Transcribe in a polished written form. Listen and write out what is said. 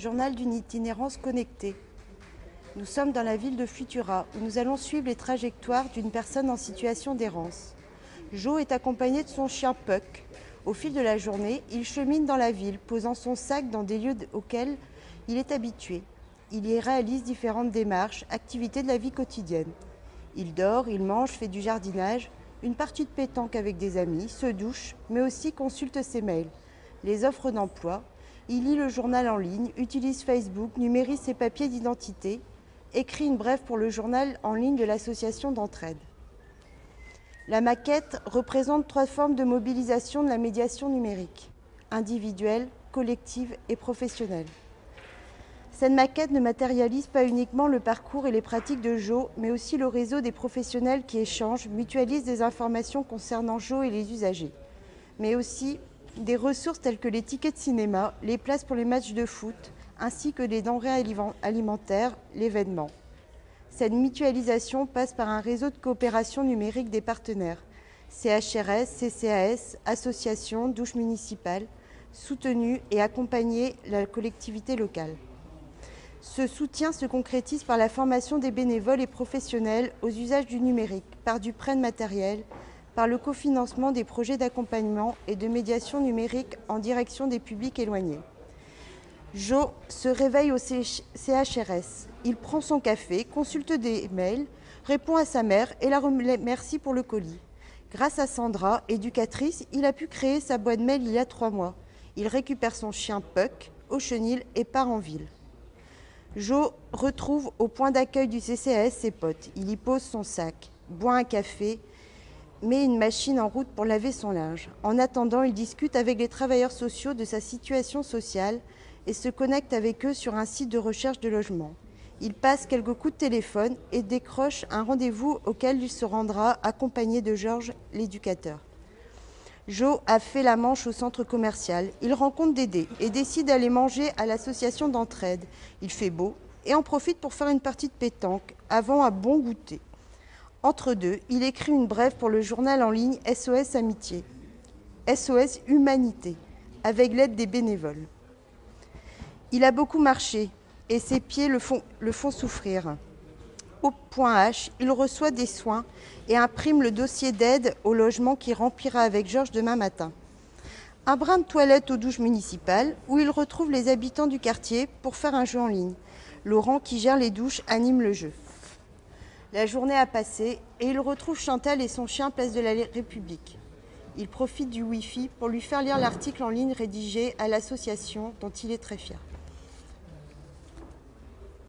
journal d'une itinérance connectée. Nous sommes dans la ville de Futura, où nous allons suivre les trajectoires d'une personne en situation d'errance. Jo est accompagné de son chien Puck. Au fil de la journée, il chemine dans la ville, posant son sac dans des lieux auxquels il est habitué. Il y réalise différentes démarches, activités de la vie quotidienne. Il dort, il mange, fait du jardinage, une partie de pétanque avec des amis, se douche, mais aussi consulte ses mails, les offres d'emploi. Il lit le journal en ligne, utilise Facebook, numérise ses papiers d'identité, écrit une brève pour le journal en ligne de l'association d'entraide. La maquette représente 3 formes de mobilisation de la médiation numérique, individuelle, collective et professionnelle. Cette maquette ne matérialise pas uniquement le parcours et les pratiques de Jo, mais aussi le réseau des professionnels qui échangent, mutualisent des informations concernant Jo et les usagers, mais aussi des ressources telles que les tickets de cinéma, les places pour les matchs de foot, ainsi que les denrées alimentaires, l'événement. Cette mutualisation passe par un réseau de coopération numérique des partenaires, CHRS, CCAS, associations, douches municipales, soutenues et accompagner la collectivité locale. Ce soutien se concrétise par la formation des bénévoles et professionnels aux usages du numérique, par du prêt de matériel, par le cofinancement des projets d'accompagnement et de médiation numérique en direction des publics éloignés. Jo se réveille au CHRS. Il prend son café, consulte des mails, répond à sa mère et la remercie pour le colis. Grâce à Sandra, éducatrice, il a pu créer sa boîte mail il y a 3 mois. Il récupère son chien Puck au chenil et part en ville. Jo retrouve au point d'accueil du CCAS ses potes. Il y pose son sac, boit un café, met une machine en route pour laver son linge. En attendant, il discute avec les travailleurs sociaux de sa situation sociale et se connecte avec eux sur un site de recherche de logement. Il passe quelques coups de téléphone et décroche un rendez-vous auquel il se rendra accompagné de Georges, l'éducateur. Jo a fait la manche au centre commercial. Il rencontre Dédé et décide d'aller manger à l'association d'entraide. Il fait beau et en profite pour faire une partie de pétanque avant un bon goûter. Entre deux, il écrit une brève pour le journal en ligne SOS Amitié, SOS Humanité, avec l'aide des bénévoles. Il a beaucoup marché et ses pieds le font souffrir. Au point H, il reçoit des soins et imprime le dossier d'aide au logement qu'il remplira avec Georges demain matin. Un brin de toilette aux douches municipales où il retrouve les habitants du quartier pour faire un jeu en ligne. Laurent, qui gère les douches, anime le jeu. La journée a passé et il retrouve Chantal et son chien place de la République. Il profite du Wi-Fi pour lui faire lire l'article en ligne rédigé à l'association dont il est très fier.